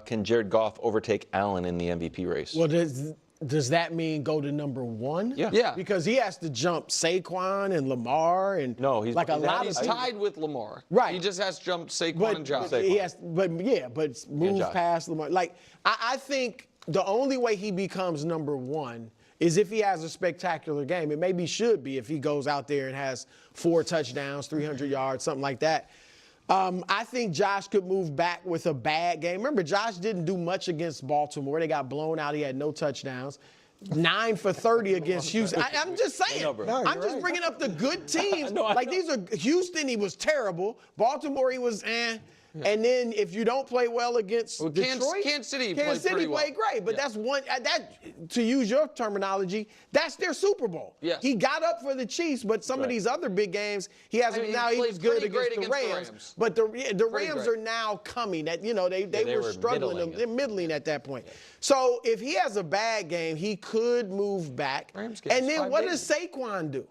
Can Jared Goff overtake Allen in the MVP race? Well, does that mean go to number one? Yeah. Because he has to jump Saquon and Lamar and No, he's like a lot He's of people. tied with Lamar. Right. He just has to jump Saquon and Josh. But he has, but move Josh. past Lamar. Like I think the only way he becomes number one is if he has a spectacular game. It maybe should be if he goes out there and has 4 touchdowns, 300 yards, something like that. I think Josh could move back with a bad game. Remember, Josh didn't do much against Baltimore. They got blown out. He had no touchdowns. 9 for 30 against Houston. I'm just saying. I'm just bringing up the good teams. These are Houston. He was terrible. Baltimore. He was And then if you don't play well against Detroit, Kansas City played great. But that's one that, to use your terminology, that's their Super Bowl. Yes. He got up for the Chiefs, but some of these other big games, he hasn't. Now he was good against the Rams. But the Rams are now coming. That they were struggling. They're middling at that point. So if he has a bad game, he could move back. And then what does Saquon do?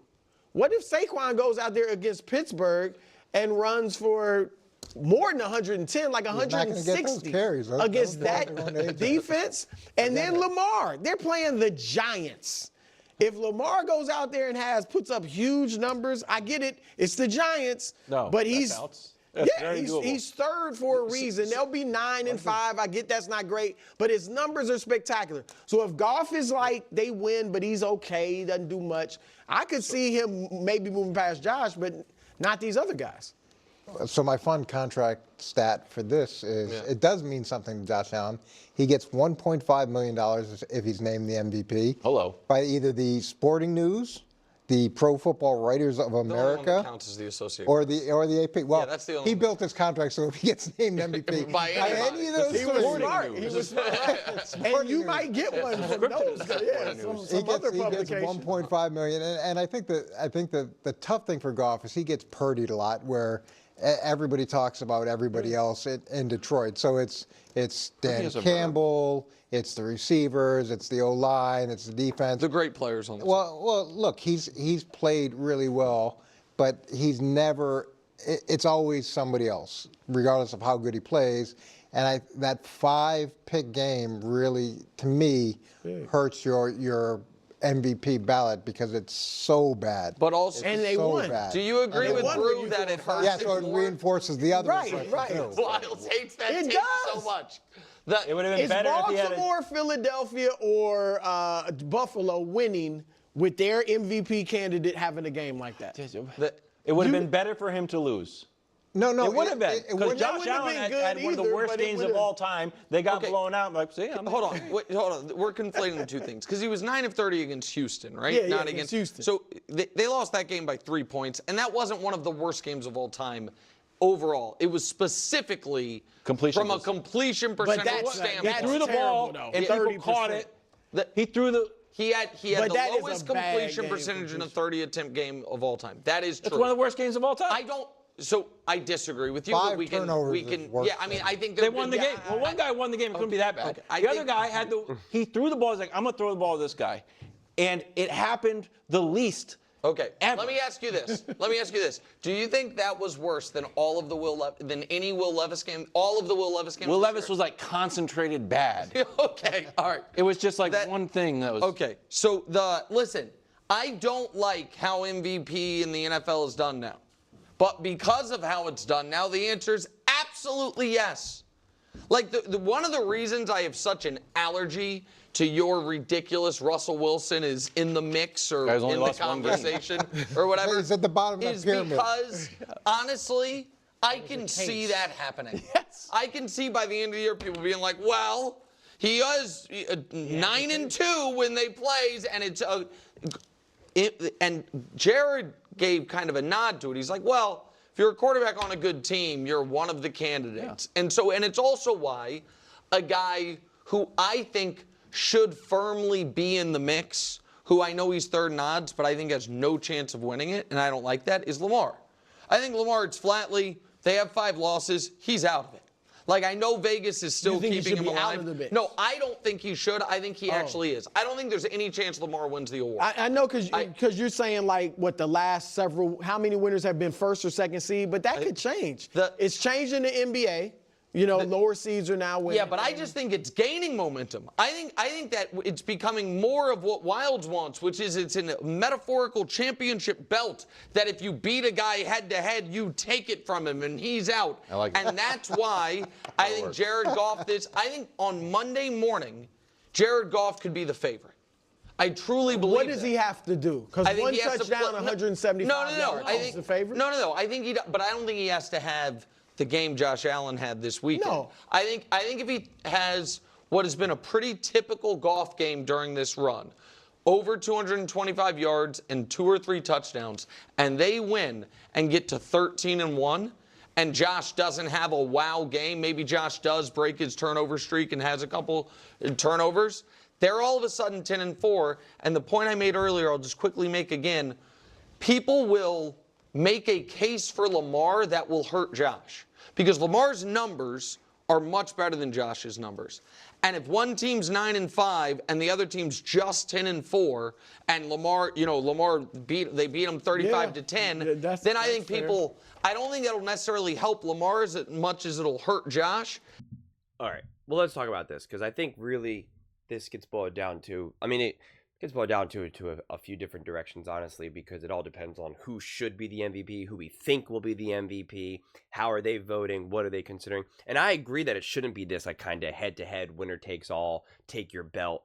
What if Saquon goes out there against Pittsburgh and runs for more than 110, like 160 against that defense? And then Lamar, they're playing the Giants. If Lamar goes out there and puts up huge numbers, I get it. It's the Giants. No, but he's third for a reason. They'll be 9 and 5. I get that's not great, but his numbers are spectacular. So if Goff is like they win, but he's okay, he doesn't do much, I could see him maybe moving past Josh, but not these other guys. So my fun contract stat for this is it does mean something to Josh Allen. He gets $1.5 million if he's named the MVP. Hello. By either the Sporting News, the Pro Football Writers of America, the one that counts as the Associated or the AP. Well, that's the only he built his contract so if he gets named MVP by any of those, he was smart. He was smart. And you might get one from those. Some other publication. He gets $1.5 million, and I think the tough thing for Goff is he gets purdied a lot, where everybody talks about everybody else in Detroit. So it's Dan Campbell, it's the receivers, it's the O-line, it's the defense. The great players on the team. Well, look, he's played really well, but he's never. It's always somebody else, regardless of how good he plays. And that 5-pick game really, to me, hurts your MVP ballot because it's so bad. But also, and they won. Bad. Do you agree with Brew that it hurts? Yeah, so it reinforces the other. Right. Lyles hates that team so much. It would have been better if he had Baltimore, Philadelphia, or Buffalo winning with their MVP candidate having a game like that. It would have been better for him to lose. No, it would have been. Because Josh wouldn't Allen have been had good one of the either, worst but it games would've- of all time. They got blown out. Like, see, hold on. We're conflating the two things because he was 9 of 30 against Houston, right? Yeah, Not against Houston. So they lost that game by 3 points, and that wasn't one of the worst games of all time. Overall, it was specifically from a completion percentage standpoint. He threw the ball, and people caught it. He threw the. He had the that is lowest a bad completion game percentage in a 30-attempt game of all time. That is true. It's one of the worst games of all time. So I disagree with you. 5 but we can. worse I mean, I think they won the game. Well, one guy won the game. It couldn't be that bad. The other guy he threw the ball. He's like, I'm gonna throw the ball to this guy, and it happened the least. Okay. Ever. Let me ask you this. Do you think that was worse than all of the than any Will Levis game? All of the Will Levis games. Will Levis was like concentrated bad. Okay. All right. It was just like one thing that was. Okay. So listen, I don't like how MVP in the NFL is done now. But because of how it's done now, the answer is absolutely yes. Like one of the reasons I have such an allergy to your ridiculous Russell Wilson is in the mix or in the conversation or whatever. He's at the bottom of the pyramid. Because honestly, I can see that happening. Yes. I can see by the end of the year people being like, well, he is 9 and 2 when they plays, and it's and Jared gave kind of a nod to it. He's like, well, if you're a quarterback on a good team, you're one of the candidates. Yeah. And it's also why a guy who I think should firmly be in the mix, who I know he's third in odds, but I think has no chance of winning it, and I don't like that, is Lamar. I think Lamar, it's flatly, they have 5 losses, he's out of it. Like, I know Vegas is still keeping him alive. No, I don't think he should. I think he actually is. I don't think there's any chance Lamar wins the award. I know because you're saying, like, what, the last several, how many winners have been first or second seed, but that could change. It's changed in the NBA. Lower seeds are now winning. Yeah, but I just think it's gaining momentum. I think that it's becoming more of what Wilds wants, which is it's a metaphorical championship belt that if you beat a guy head-to-head, you take it from him, and he's out. I like it. And that's why I think Jared Goff I think on Monday morning, Jared Goff could be the favorite. I truly believe What does he have to do? Because one touchdown, 175 yards is the favorite? No. I think but I don't think he has to have the game Josh Allen had this weekend. No. I think if he has what has been a pretty typical Goff game during this run, over 225 yards and 2 or 3 touchdowns, and they win and get to 13-1, and Josh doesn't have a wow game, maybe Josh does break his turnover streak and has a couple turnovers, they're all of a sudden 10-4, and the point I made earlier, I'll just quickly make again, people will make a case for Lamar that will hurt Josh. Because Lamar's numbers are much better than Josh's numbers. And if one team's 9-5 and the other team's just 10-4, and Lamar beat him 35-10, then I think I don't think that'll necessarily help Lamar as much as it'll hurt Josh. All right. Well, let's talk about this, because I think really this gets boiled down to, it gets boiled down to a few different directions, honestly, because it all depends on who should be the MVP, who we think will be the MVP, how are they voting, what are they considering. And I agree that it shouldn't be this kind of head-to-head, winner takes all, take your belt.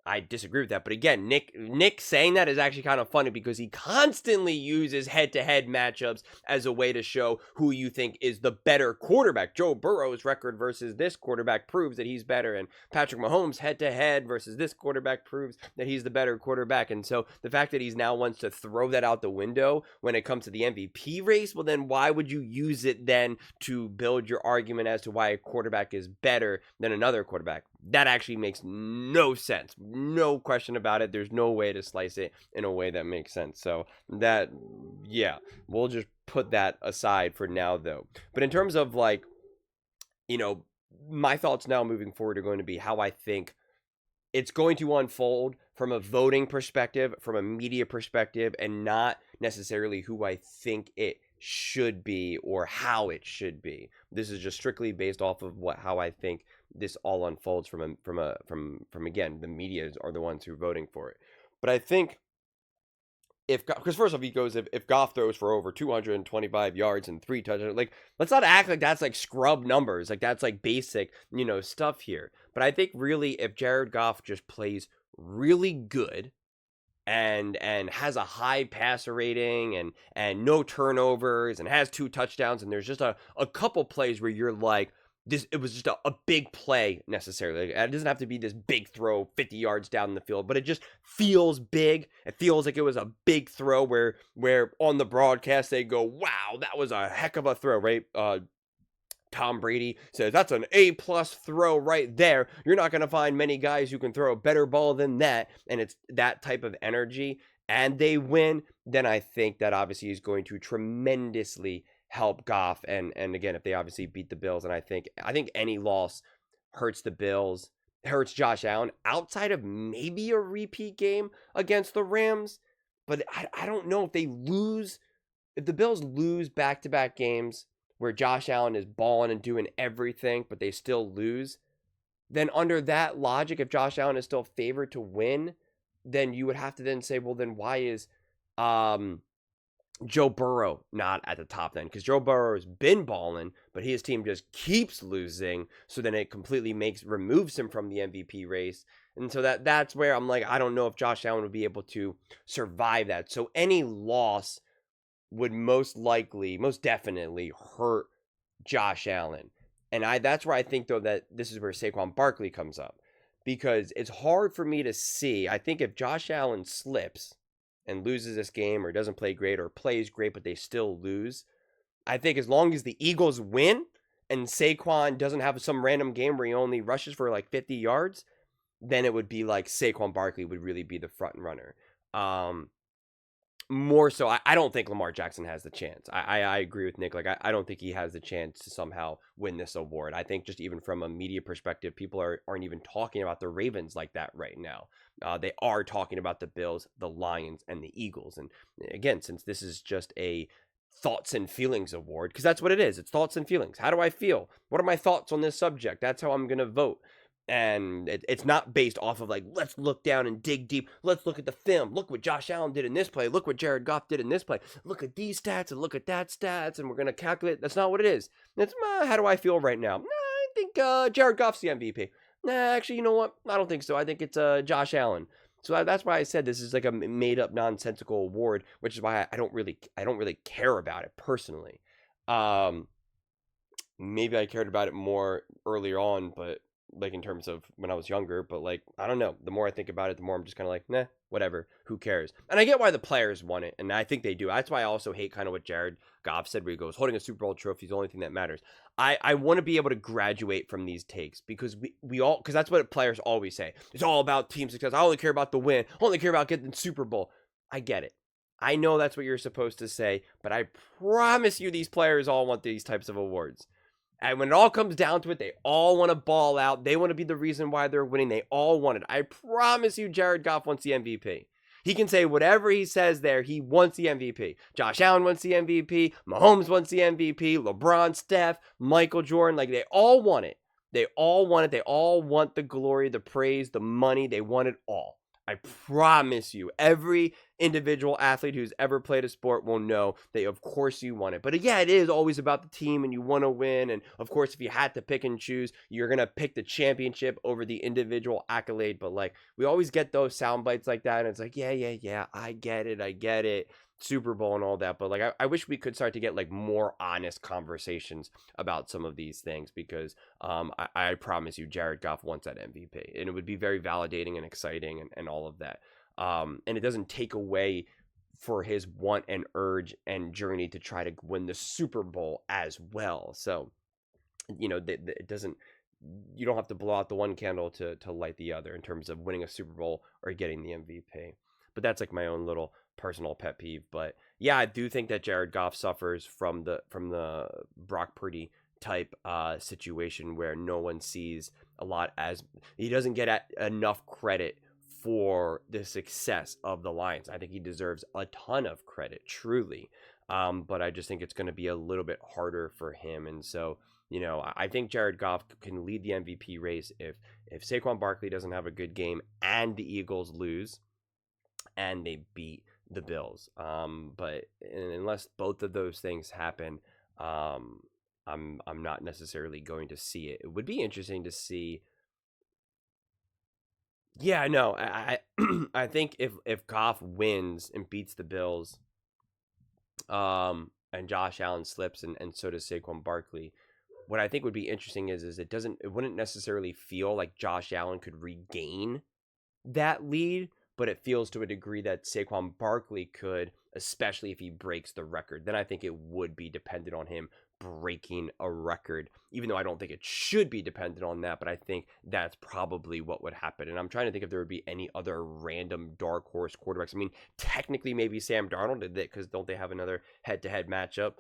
I disagree with that. But again, Nick saying that is actually kind of funny because he constantly uses head-to-head matchups as a way to show who you think is the better quarterback. Joe Burrow's record versus this quarterback proves that he's better, and Patrick Mahomes head-to-head versus this quarterback proves that he's the better quarterback. And so the fact that he's now wants to throw that out the window when it comes to the MVP race, well, then why would you use it then to build your argument as to why a quarterback is better than another quarterback? That actually makes no sense. No question about it. There's no way to slice it in a way that makes sense. So we'll just put that aside for now, though. But in terms of my thoughts now moving forward are going to be how I think it's going to unfold from a voting perspective, from a media perspective, and not necessarily who I think it should be or how it should be. This is just strictly based off of how I think this all unfolds from again, the media are the ones who are voting for it. But I think because first off, he goes, if Goff throws for over 225 yards and 3 touchdowns, let's not act like that's scrub numbers, that's basic, stuff here. But I think really if Jared Goff just plays really good and has a high passer rating and no turnovers and has 2 touchdowns, and there's just a couple plays where you're like, it was just a big play necessarily. It doesn't have to be this big throw 50 yards down the field, but it just feels big. It feels like it was a big throw where on the broadcast they go, wow, that was a heck of a throw, right? Tom Brady says, that's an A+ throw right there. You're not going to find many guys who can throw a better ball than that. And it's that type of energy, and they win, then I think that obviously is going to tremendously help Goff. And again, if they obviously beat the Bills, and I think any loss hurts the Bills, hurts Josh Allen outside of maybe a repeat game against the Rams. But I don't know if the Bills lose back-to-back games where Josh Allen is balling and doing everything, but they still lose, then under that logic, if Josh Allen is still favored to win, then you would have to then say, well, then why is Joe Burrow not at the top then? Because Joe Burrow has been balling, but his team just keeps losing, so then it completely removes him from the MVP race. And so that's where I'm like, I don't know if Josh Allen would be able to survive that. So any loss would most definitely hurt Josh Allen. And that's where I think, though, that this is where Saquon Barkley comes up. Because it's hard for me to see. I think if Josh Allen slips and loses this game or doesn't play great or plays great but they still lose, I think as long as the Eagles win and Saquon doesn't have some random game where he only rushes for 50 yards, then it would be like Saquon Barkley would really be the front runner. More so, I don't think Lamar Jackson has the chance. I agree with Nick. I don't think he has the chance to somehow win this award. I think just even from a media perspective, people aren't even talking about the Ravens like that right now. They are talking about the Bills, the Lions, and the Eagles. And again, since this is just a thoughts and feelings award, because that's what it is. It's thoughts and feelings. How do I feel? What are my thoughts on this subject? That's how I'm going to vote. And it's not based off of like, let's look down and dig deep. Let's look at the film. Look what Josh Allen did in this play. Look what Jared Goff did in this play. Look at these stats and look at that stats. And we're going to calculate. That's not what it is. It's, how do I feel right now? I think Jared Goff's the MVP. Actually, you know what? I don't think so. I think it's Josh Allen. So that's why I said this is like a made up nonsensical award, which is why I don't really care about it personally. Maybe I cared about it more earlier on, but like in terms of when I was younger, but like, I don't know. The more I think about it, the more I'm just kind of like, nah, whatever, who cares? And I get why the players want it, and I think they do. That's why I also hate kind of what Jared Goff said, where he goes, holding a Super Bowl trophy is the only thing that matters. I want to be able to graduate from these takes, because we all, because that's what players always say. It's all about team success. I only care about the win. I only care about getting the Super Bowl. I get it. I know that's what you're supposed to say, but I promise you these players all want these types of awards. And when it all comes down to it, they all want to ball out. They want to be the reason why they're winning. They all want it. I promise you Jared Goff wants the MVP. He can say whatever he says there. He wants the MVP. Josh Allen wants the MVP. Mahomes wants the MVP. LeBron, Steph, Michael Jordan. Like, they all want it. They all want it. They all want the glory, the praise, the money. They want it all. I promise you, every individual athlete who's ever played a sport will know that, of course, you want it. But yeah, it is always about the team, and you want to win. And of course, if you had to pick and choose, you're going to pick the championship over the individual accolade. But like, we always get those sound bites like that. And it's like, yeah, I get it. Super Bowl and all that. But like, I wish we could start to get like more honest conversations about some of these things, because I promise you Jared Goff wants that MVP, and it would be very validating and exciting and all of that. And it doesn't take away for his want and urge and journey to try to win the Super Bowl as well. So, you know, it doesn't, you don't have to blow out the one candle to light the other in terms of winning a Super Bowl or getting the MVP. But that's like my own little personal pet peeve. But yeah, I do think that Jared Goff suffers from the Brock Purdy type situation, where no one sees a lot, as he doesn't get enough credit for the success of the Lions. I think he deserves a ton of credit, truly. But I just think it's going to be a little bit harder for him. And so, you know, I think Jared Goff can lead the MVP race if Saquon Barkley doesn't have a good game and the Eagles lose and they beat the Bills. But unless both of those things happen, I'm not necessarily going to see it. It would be interesting to see. Yeah, no, I think if Goff wins and beats the Bills, and Josh Allen slips, and so does Saquon Barkley, what I think would be interesting is it wouldn't necessarily feel like Josh Allen could regain that lead, but it feels to a degree that Saquon Barkley could, especially if he breaks the record. Then I think it would be dependent on him breaking a record, even though I don't think it should be dependent on that, but I think that's probably what would happen. And I'm trying to think if there would be any other random dark horse quarterbacks. I mean, technically maybe Sam Darnold did it, because don't they have another head-to-head matchup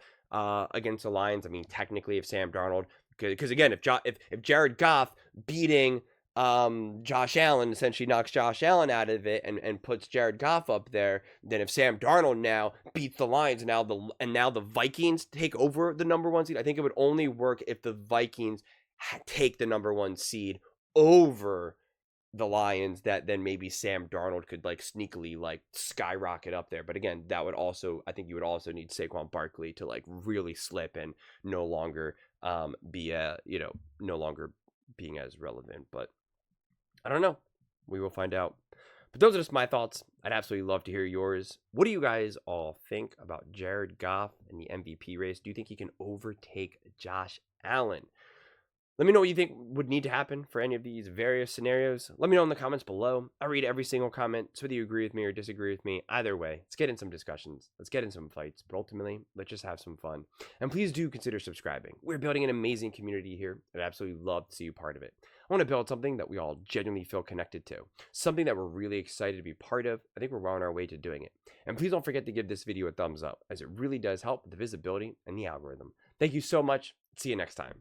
against the Lions? I mean, technically if Sam Darnold, because again, if Jared Goff beating Josh Allen essentially knocks Josh Allen out of it and puts Jared Goff up there, then if Sam Darnold now beats the Lions, and now the Vikings take over the number one seed, I think it would only work if the Vikings take the number one seed over the Lions, that then maybe Sam Darnold could like sneakily like skyrocket up there. But again, that would also, I think you would also need Saquon Barkley to like really slip and no longer no longer being as relevant. But I don't know. We will find out. But those are just my thoughts. I'd absolutely love to hear yours. What do you guys all think about Jared Goff in the MVP race? Do you think he can overtake Josh Allen? Let me know what you think would need to happen for any of these various scenarios. Let me know in the comments below. I read every single comment, so whether you agree with me or disagree with me, either way, let's get in some discussions. Let's get in some fights. But ultimately, let's just have some fun. And please do consider subscribing. We're building an amazing community here. I'd absolutely love to see you part of it. I want to build something that we all genuinely feel connected to. Something that we're really excited to be part of. I think we're well on our way to doing it. And please don't forget to give this video a thumbs up, as it really does help with the visibility and the algorithm. Thank you so much. See you next time.